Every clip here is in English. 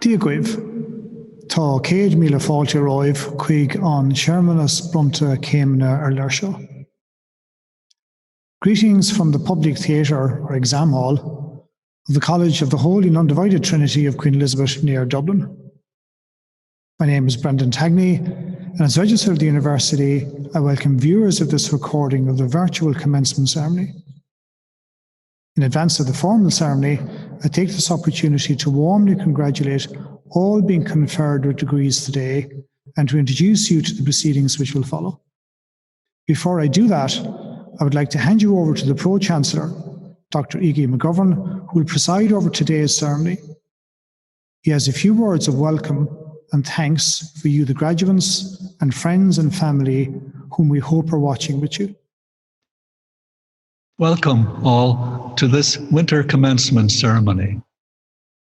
Díogwibh, tá 100 míle fáilte roimh chuig an Seirmeanás Brumta Céimhne ar Leirseo. Greetings from the public theatre or exam hall of the College of the Holy and Undivided Trinity of Queen Elizabeth near Dublin. My name is Brendan Tagney, and as Registrar of the University, I welcome viewers of this recording of the virtual commencement ceremony. In advance of the formal ceremony, I take this opportunity to warmly congratulate all being conferred with degrees today and to introduce you to the proceedings which will follow. Before I do that, I would like to hand you over to the Pro-Chancellor, Dr. McGovern, who will preside over today's ceremony. He has a few words of welcome and thanks for you, the graduates and friends and family whom we hope are watching with you. Welcome all to this winter commencement ceremony,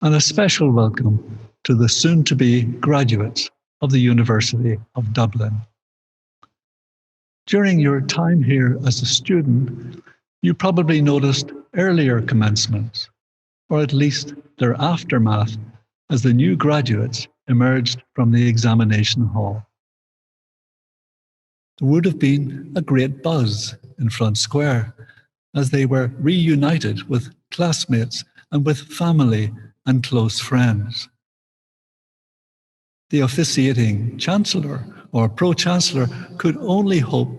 and a special welcome to the soon-to-be graduates of the University of Dublin. During your time here as a student, you probably noticed earlier commencements, or at least their aftermath, as the new graduates emerged from the examination hall. There would have been a great buzz in Front Square as they were reunited with classmates and with family and close friends. The officiating Chancellor or Pro-Chancellor could only hope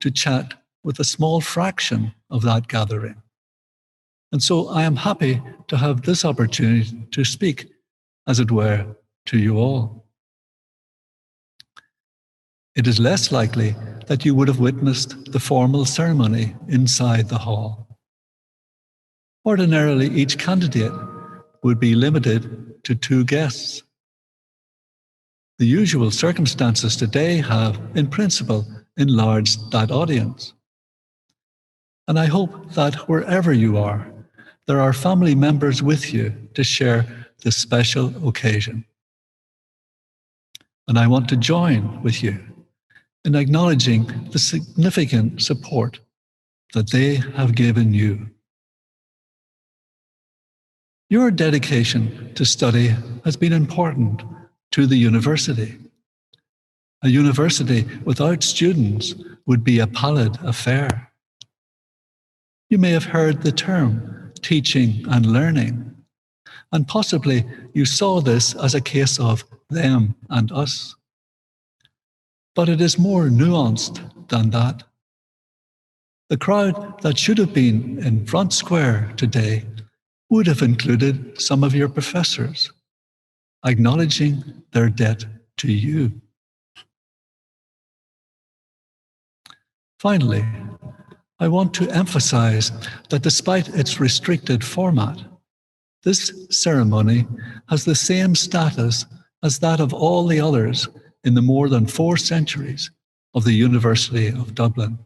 to chat with a small fraction of that gathering. And so I am happy to have this opportunity to speak, as it were, to you all. It is less likely that you would have witnessed the formal ceremony inside the hall. Ordinarily, each candidate would be limited to 2 guests. The usual circumstances today have, in principle, enlarged that audience. And I hope that wherever you are, there are family members with you to share this special occasion. And I want to join with you in acknowledging the significant support that they have given you. Your dedication to study has been important to the university. A university without students would be a pallid affair. You may have heard the term teaching and learning, and possibly you saw this as a case of them and us. But it is more nuanced than that. The crowd that should have been in Front Square today would have included some of your professors, acknowledging their debt to you. Finally, I want to emphasize that despite its restricted format, this ceremony has the same status as that of all the others in the more than 4 centuries of the University of Dublin.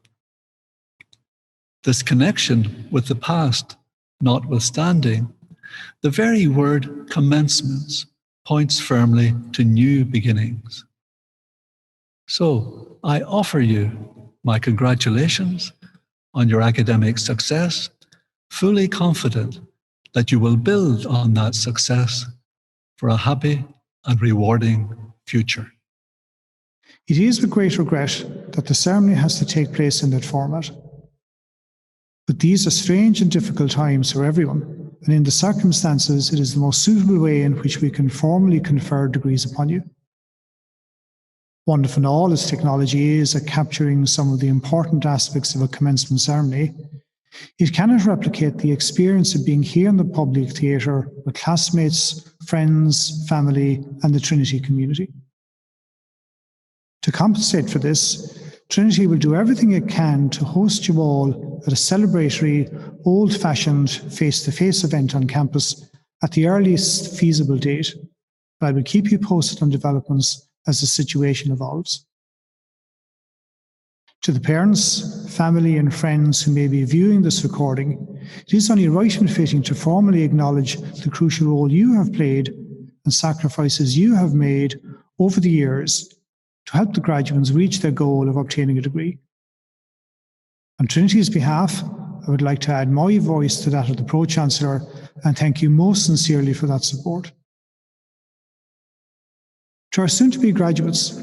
This connection with the past notwithstanding, the very word commencements points firmly to new beginnings. So I offer you my congratulations on your academic success, fully confident that you will build on that success for a happy and rewarding future. It is with great regret that the ceremony has to take place in that format. But these are strange and difficult times for everyone, and in the circumstances, it is the most suitable way in which we can formally confer degrees upon you. Wonderful and all as technology is at capturing some of the important aspects of a commencement ceremony, it cannot replicate the experience of being here in the public theatre with classmates, friends, family, and the Trinity community. To compensate for this, Trinity will do everything it can to host you all at a celebratory, old-fashioned, face-to-face event on campus at the earliest feasible date, but I will keep you posted on developments as the situation evolves. To the parents, family and friends who may be viewing this recording, it is only right and fitting to formally acknowledge the crucial role you have played and sacrifices you have made over the years to help the graduates reach their goal of obtaining a degree. On Trinity's behalf, I would like to add my voice to that of the Pro-Chancellor and thank you most sincerely for that support. To our soon-to-be graduates,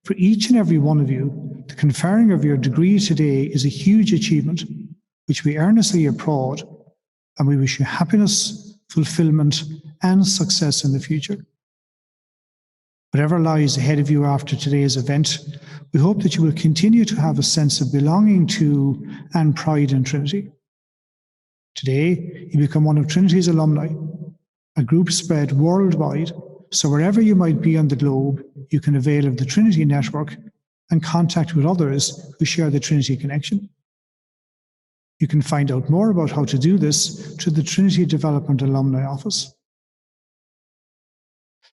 for each and every one of you, the conferring of your degree today is a huge achievement, which we earnestly applaud, and we wish you happiness, fulfillment, and success in the future. Whatever lies ahead of you after today's event, we hope that you will continue to have a sense of belonging to and pride in Trinity. Today, you become one of Trinity's alumni, a group spread worldwide, so wherever you might be on the globe, you can avail of the Trinity network and contact with others who share the Trinity connection. You can find out more about how to do this through the Trinity Development Alumni Office.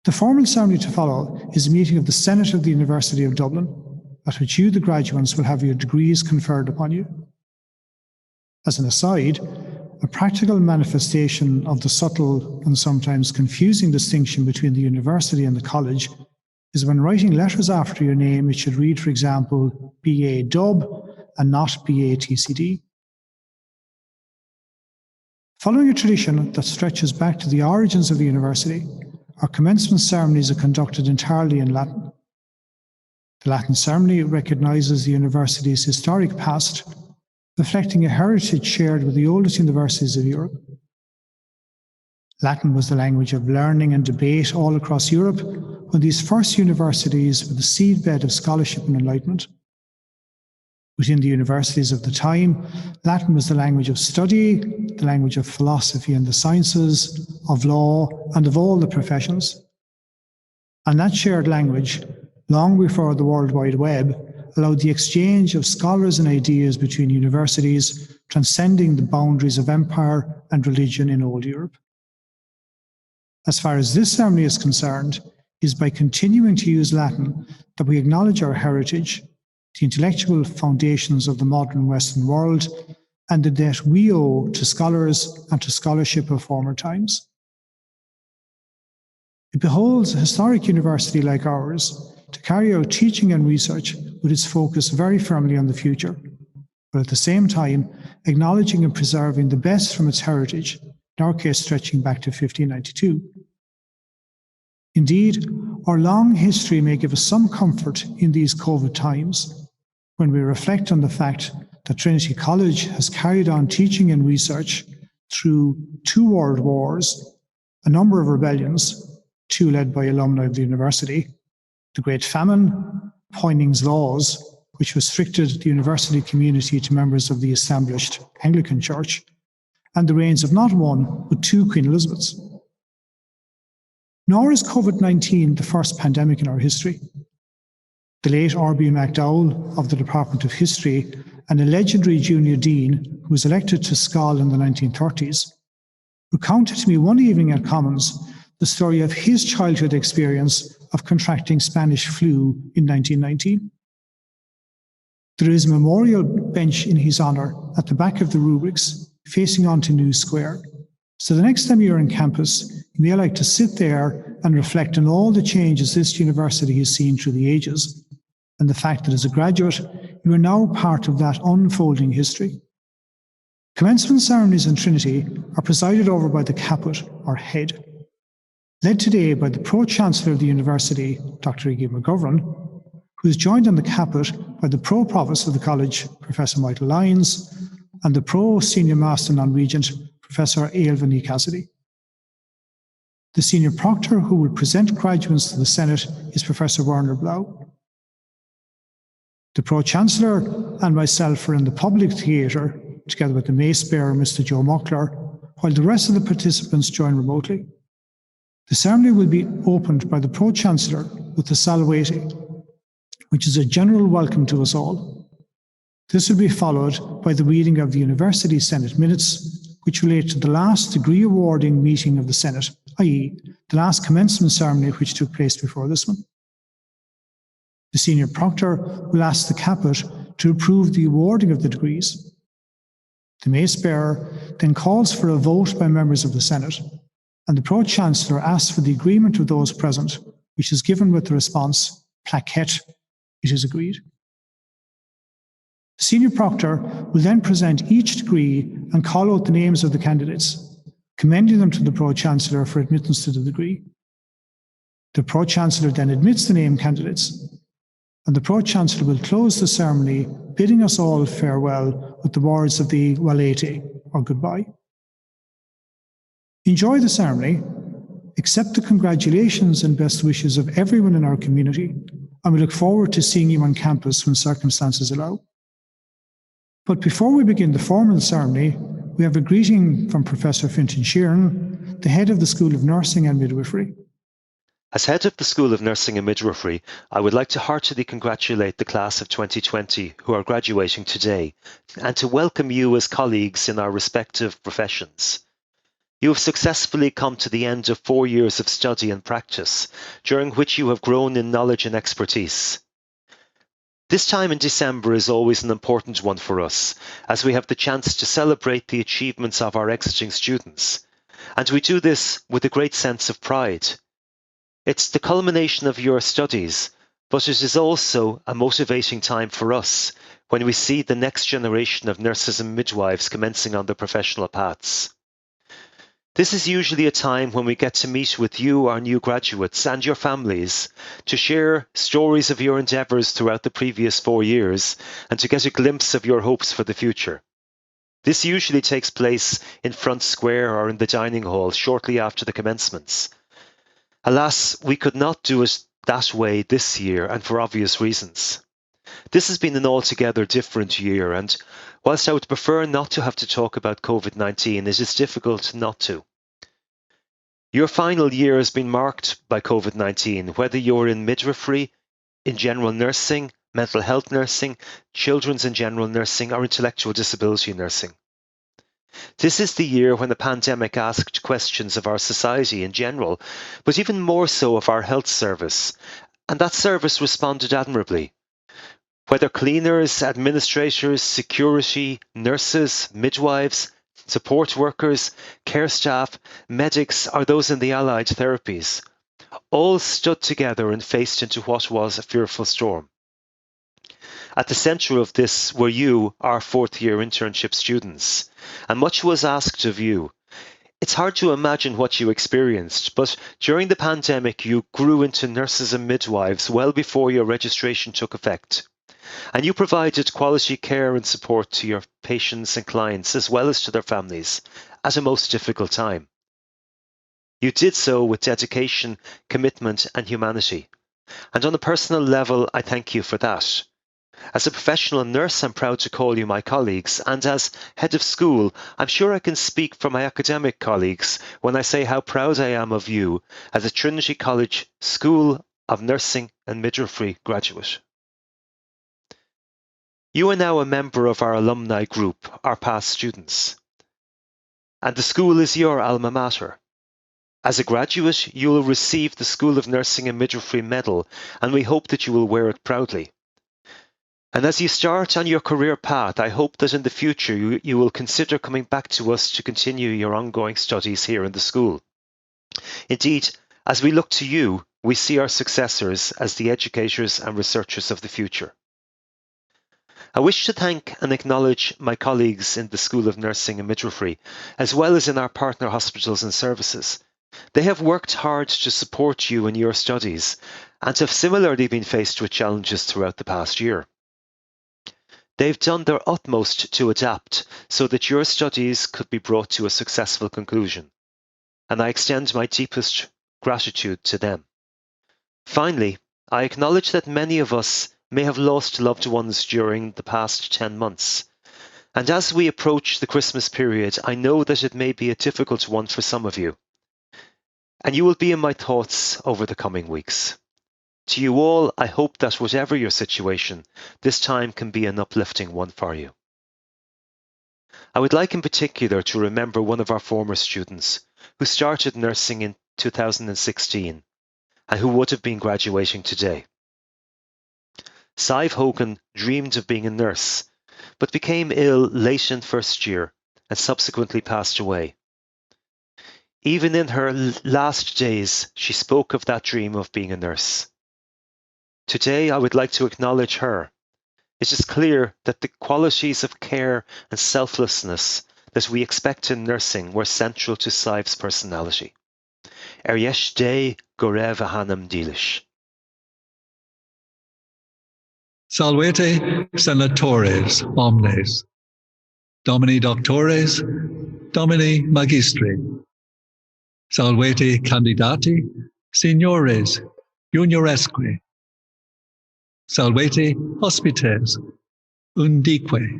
The formal ceremony to follow is a meeting of the Senate of the University of Dublin, at which you, the graduates, will have your degrees conferred upon you. As an aside, a practical manifestation of the subtle and sometimes confusing distinction between the university and the college is when writing letters after your name, it should read, for example, BA Dub and not BA TCD. Following a tradition that stretches back to the origins of the university, our commencement ceremonies are conducted entirely in Latin. The Latin ceremony recognises the university's historic past, reflecting a heritage shared with the oldest universities of Europe. Latin was the language of learning and debate all across Europe when these first universities were the seedbed of scholarship and enlightenment. Within the universities of the time, Latin was the language of study, the language of philosophy and the sciences, of law, and of all the professions. And that shared language, long before the World Wide Web, allowed the exchange of scholars and ideas between universities, transcending the boundaries of empire and religion in old Europe. As far as this ceremony is concerned, it is by continuing to use Latin that we acknowledge our heritage, the intellectual foundations of the modern Western world, and the debt we owe to scholars and to scholarship of former times. It beholds a historic university like ours to carry out teaching and research with its focus very firmly on the future, but at the same time acknowledging and preserving the best from its heritage, in our case stretching back to 1592. Indeed, our long history may give us some comfort in these COVID times when we reflect on the fact that Trinity College has carried on teaching and research through 2 world wars, a number of rebellions, 2 led by alumni of the university, the Great Famine, Poyning's Laws, which restricted the university community to members of the established Anglican Church, and the reigns of not 1, but 2 Queen Elizabeths. Nor is COVID-19 the first pandemic in our history. The late R.B. MacDowell of the Department of History and a legendary junior dean who was elected to Scoil in the 1930s, recounted to me one evening at Commons the story of his childhood experience of contracting Spanish flu in 1919. There is a memorial bench in his honour at the back of the rubrics facing onto New Square. So the next time you're on campus, you may like to sit there and reflect on all the changes this university has seen through the ages, and the fact that as a graduate, you are now part of that unfolding history. Commencement ceremonies in Trinity are presided over by the caput, or head, led today by the Pro-Chancellor of the University, Dr. McGovern, who is joined on the caput by the Pro-Provost of the College, Professor Michael Lyons, and the Pro-Senior Master Non-Regent, Professor Ailbhe Ní Cassidy. The Senior Proctor who will present graduates to the Senate is Professor Werner Blau. The Pro-Chancellor and myself are in the public theatre, together with the Mace-Bearer, Mr. Joe Muckler, while the rest of the participants join remotely. The ceremony will be opened by the Pro-Chancellor with the Salvati, which is a general welcome to us all. This will be followed by the reading of the University Senate minutes, which relate to the last degree awarding meeting of the Senate, i.e. the last commencement ceremony which took place before this one. The Senior Proctor will ask the caput to approve the awarding of the degrees. The Mace-Bearer then calls for a vote by members of the Senate, and the Pro-Chancellor asks for the agreement of those present, which is given with the response, plaquette, it is agreed. The Senior Proctor will then present each degree and call out the names of the candidates, commending them to the Pro-Chancellor for admittance to the degree. The Pro-Chancellor then admits the named candidates, and the Pro-Chancellor will close the ceremony, bidding us all farewell with the words of the Walete, or goodbye. Enjoy the ceremony, accept the congratulations and best wishes of everyone in our community, and we look forward to seeing you on campus when circumstances allow. But before we begin the formal ceremony, we have a greeting from Professor Fintan Sheerin, the head of the School of Nursing and Midwifery. As head of the School of Nursing and Midwifery, I would like to heartily congratulate the class of 2020 who are graduating today, and to welcome you as colleagues in our respective professions. You have successfully come to the end of 4 years of study and practice, during which you have grown in knowledge and expertise. This time in December is always an important one for us, as we have the chance to celebrate the achievements of our exiting students, and we do this with a great sense of pride. It's the culmination of your studies, but it is also a motivating time for us when we see the next generation of nurses and midwives commencing on their professional paths. This is usually a time when we get to meet with you, our new graduates, and your families, to share stories of your endeavours throughout the previous 4 years, and to get a glimpse of your hopes for the future. This usually takes place in Front Square or in the dining hall shortly after the commencements. Alas, we could not do it that way this year, and for obvious reasons. This has been an altogether different year, and whilst I would prefer not to have to talk about COVID-19, it is difficult not to. Your final year has been marked by COVID-19, whether you're in midwifery, in general nursing, mental health nursing, children's and general nursing, or intellectual disability nursing. This is the year when the pandemic asked questions of our society in general, but even more so of our health service, and that service responded admirably. Whether cleaners, administrators, security, nurses, midwives, support workers, care staff, medics, or those in the allied therapies, all stood together and faced into what was a fearful storm. At the centre of this were you, our fourth-year internship students, and much was asked of you. It's hard to imagine what you experienced, but during the pandemic you grew into nurses and midwives well before your registration took effect. And you provided quality care and support to your patients and clients, as well as to their families, at a most difficult time. You did so with dedication, commitment, and humanity. And on a personal level, I thank you for that. As a professional nurse, I'm proud to call you my colleagues, and as head of school, I'm sure I can speak for my academic colleagues when I say how proud I am of you as a Trinity College School of Nursing and Midwifery graduate. You are now a member of our alumni group, our past students. And the school is your alma mater. As a graduate, you will receive the School of Nursing and Midwifery medal, and we hope that you will wear it proudly. And as you start on your career path, I hope that in the future you will consider coming back to us to continue your ongoing studies here in the school. Indeed, as we look to you, we see our successors as the educators and researchers of the future. I wish to thank and acknowledge my colleagues in the School of Nursing and Midwifery, as well as in our partner hospitals and services. They have worked hard to support you in your studies and have similarly been faced with challenges throughout the past year. They've done their utmost to adapt so that your studies could be brought to a successful conclusion, and I extend my deepest gratitude to them. Finally, I acknowledge that many of us may have lost loved ones during the past 10 months. And as we approach the Christmas period, I know that it may be a difficult one for some of you. And you will be in my thoughts over the coming weeks. To you all, I hope that whatever your situation, this time can be an uplifting one for you. I would like in particular to remember one of our former students who started nursing in 2016 and who would have been graduating today. Sive Hogan dreamed of being a nurse, but became ill late in first year and subsequently passed away. Even in her last days, she spoke of that dream of being a nurse. Today, I would like to acknowledge her. It is clear that the qualities of care and selflessness that we expect in nursing were central to Sive's personality. Yesh de gorev ahanam dilish. Salvete senatores omnes, Domini doctores, Domini magistri, salvete candidati, signores, junioresque, salvete hospites, undique,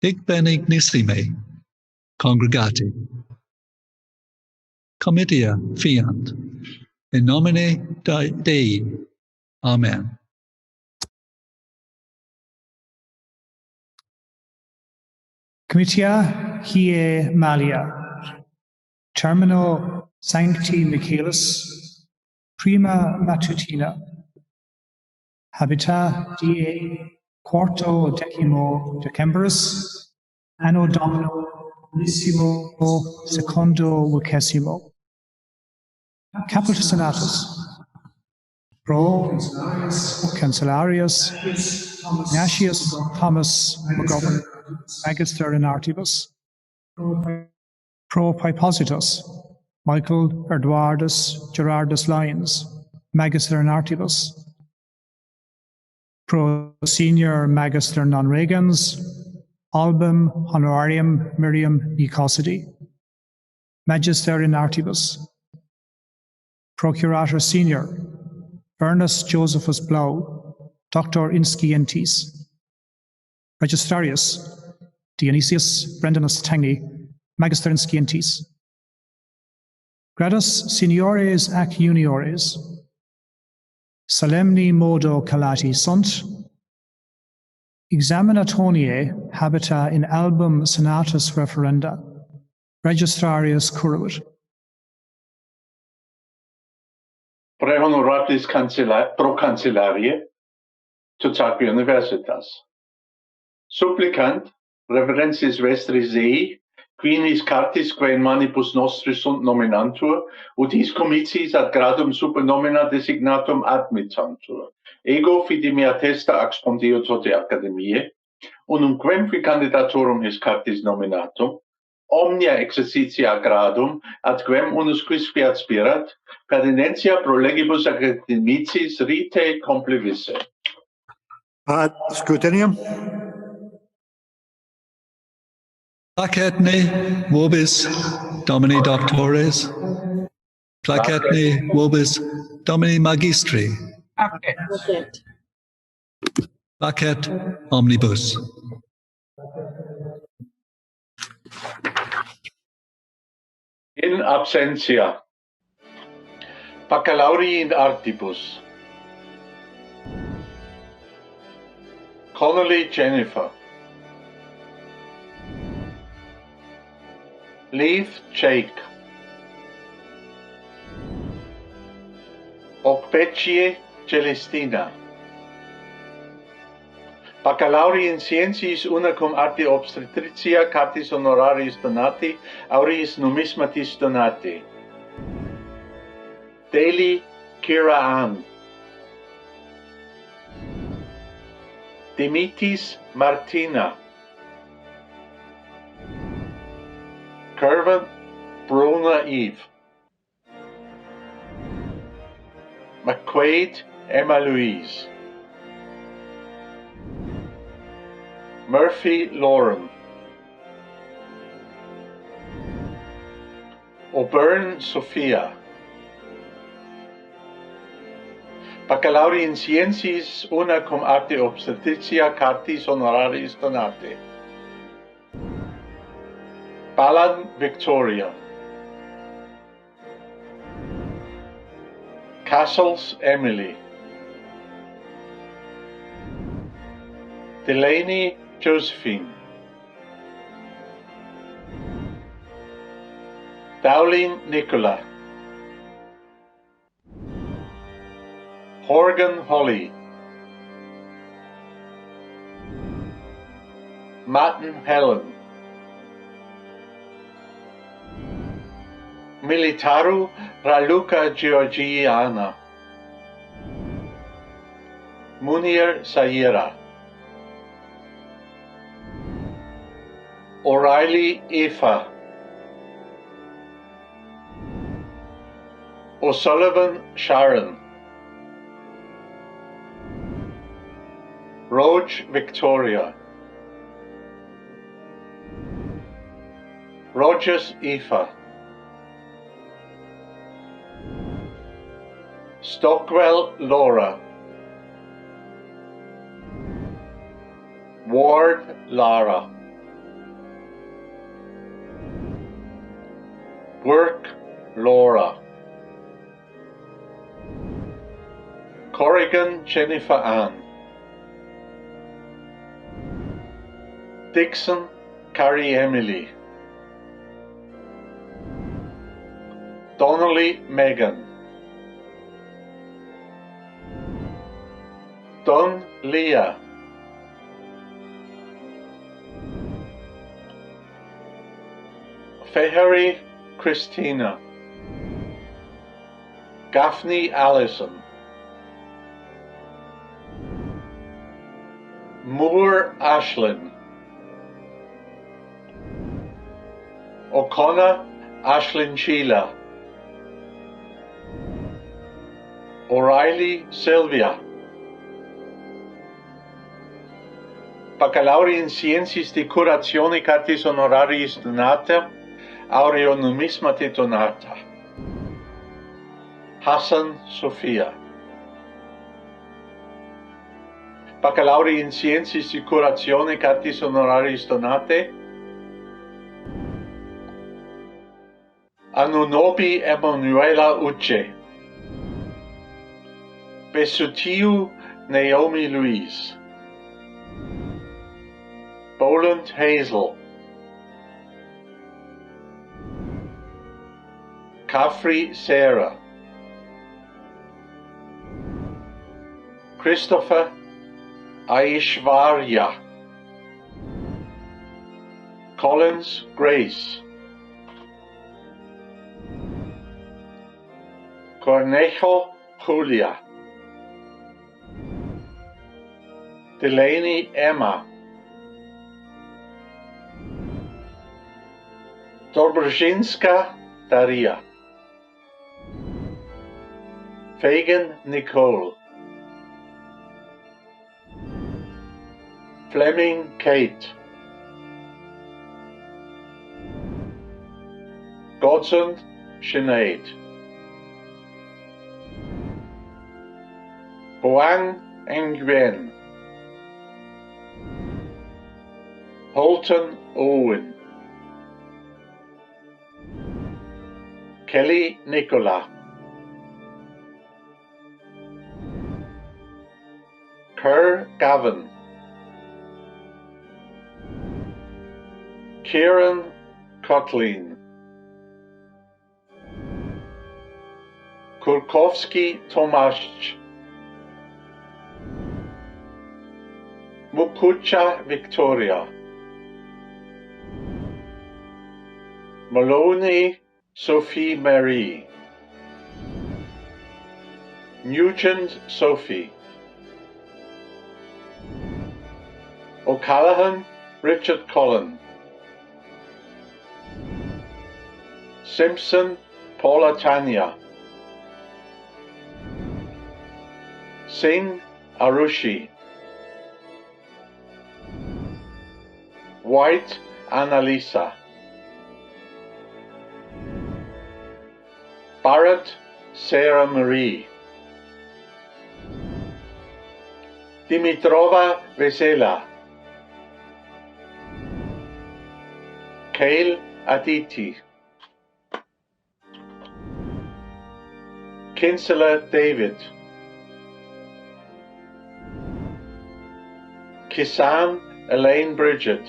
hic benignissime, congregati. Comitia fiant, in nomine Dei. Amen. Comitia hie malia, termino sancti Michaelis, prima matutina, habita die quarto decimo decembris, anno domino unissimo secondo vicesimo. Caput Senatus, Pro-Chancellarius, Ignatius Thomas McGovern, Magister in Artibus, Pro-Prepositus, Michael Eduardus Gerardus Lyons, Magister in Artibus, Pro-Senior Magister non Regens, Album Honorarium Miriam Nicosity, Magister in Artibus, Procurator Senior, Ernest Josephus Blau, Doctor in Scientis, Registarius, Dionysius Brendanus Tangney, Magister in Scientis, Gradus Seniores ac Juniores, Solemni modo calati sunt, Examinatoniae habita in album senatus referenda, Registrarius curabit. Prehonoratis pro-cancellarie, Tutac Universitas. Supplicant, reverensis vestris Dei, quinis cartis quae in manibus nostris sunt nominantur, ut his comitiis ad gradum super nomina designatum admittantur. Ego fidi mea testa expondio tote academiae, unum quemque candidatorum his cartis nominatum, omnia exercitia gradum, ad quem unus quisque aspirat, pertinentia pro legibus academicis rite complevisse. Ad scrutinium. Placetne vobis Domini doctores, placetne vobis Domini magistri, placet omnibus. In absentia. Baccalaurii in artibus. Connolly Jennifer. Leith Jake. Ocpecie Celestina. Baccalaurii in scientis una cum arte obstetricia cartis honoraris donati, aureis numismatis donati. Daly Kira Ann. Dimitis Martina. Curvin Bruna Eve. McQuaid Emma Louise. Murphy Lauren. O'Byrne Sophia. Baccalaurii in scientis una cum arte obstetricia cartis honoraris donate. Balan Victoria. Castles Emily. Delaney Josephine. Dowling Nicola. Horgan Holly. Martin Helen. Militaru Raluca Georgiana. Munir Sayira. O'Reilly Eva. O'Sullivan Sharon, Roach Victoria, Rogers Aoife, Stockwell Laura, Ward Lara, Burke Laura, Corrigan Jennifer Ann, Dixon Carrie Emily, Donnelly Megan, Dunn Leah, Fehery Christina, Gaffney Allison, Moore Ashlyn, O'Connor Ashlyn Sheila, O'Reilly Sylvia, Baccalaureate in Sciences de Curatione Catis Honorariis Donata, Aureo Numismate Donata, Hassan Sophia. Baccalaureate in Sciences de Curatione Catis Honorariis Donate, Anunobi Emanuela Uche, Besutiu Naomi Louise, Boland Hazel, Caffrey Sarah, Christopher Aishwarya, Collins Grace, Cornejo Julia, Delaney Emma, Dobrzinska Daria, Fagan Nicole, Fleming Kate, Godson Sinead, Boang Nguyen, Holton Owen, Kelly Nicola, Kerr Gavin, Kieran Kotlin, Kurkowski Tomasz, Mukucha Victoria, Maloney Sophie Marie, Nugent Sophie, O'Callaghan Richard Cullen, Simpson Paula Tanya, Singh Arushi, White Annalisa, Barrett Sarah Marie, Dimitrova Vesela, Kale Aditi, Kinsella David, Kisan Elaine Bridget,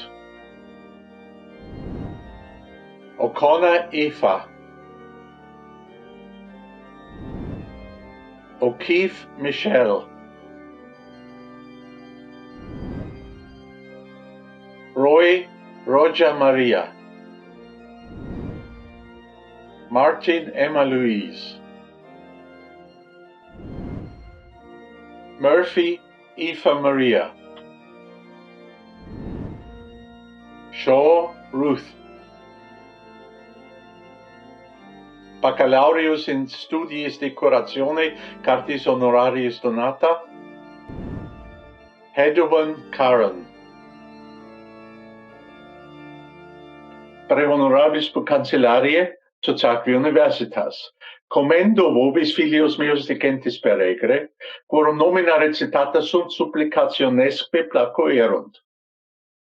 O'Connor Aoife, O'Keefe Michelle, Roy Roger Maria, Martin Emma Louise, Murphy Aoife Maria, Shaw Ruth, Baccalaureus in Studiis Decoratione, Cartis Honorarius Donata. Hedovan Karen. Pre honorabis Pro-Cancellarie, Sociaque Universitas. Commendo vobis filios meus dicentis peregre, quorum nomina recitata sunt supplicationesque placo erunt.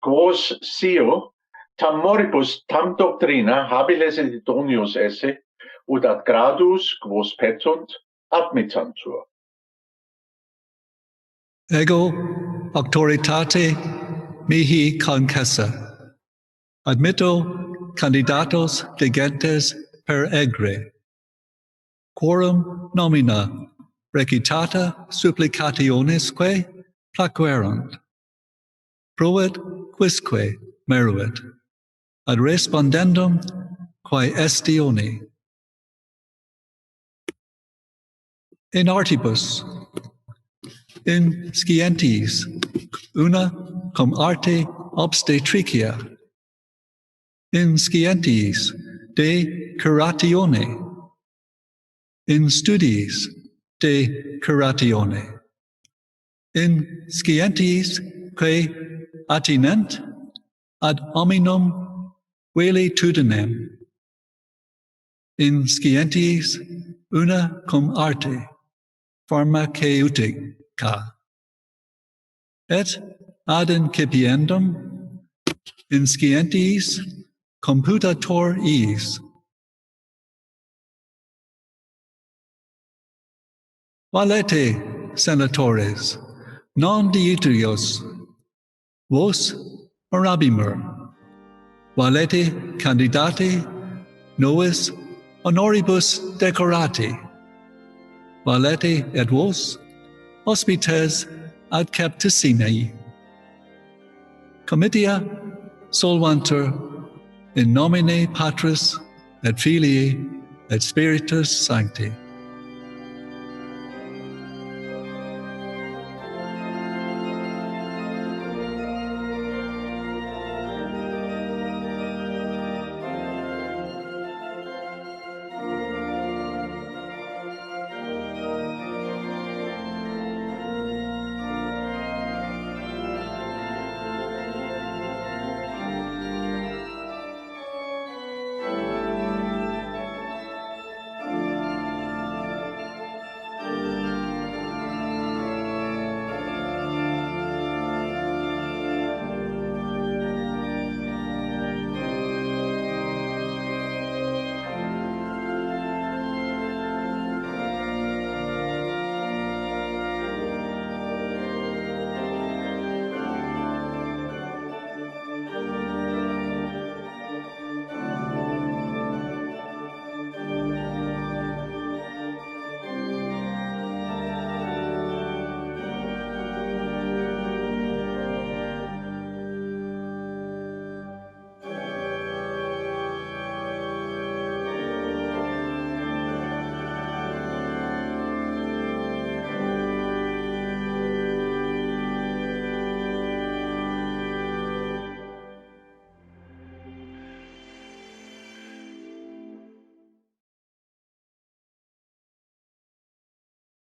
Quos scio, tam moribus tam doctrina habiles et idonius esse, ut ad gradus quos petunt admittantur. Ego auctoritate mihi concessa. Admitto candidatos legentes per egre. Quorum nomina recitata supplicationesque plaquerunt. Proet quisque meruit. Ad respondendum quae estioni. In artibus, in scientis, una cum arte obstetricia, in scientis de curatione, in studiis de curatione, in scientis quae attinent ad hominum veletudinem, in scientis una cum arte pharmaceutica, et ad incipiendum in scientis computator iis. Valete, senatores, non dietrios, vos mirabimur. Valete candidate novis honoribus decorati. Valete et vos hospites ad capticinei. Comitia solvantur in nomine Patris et Filii et Spiritus Sancti.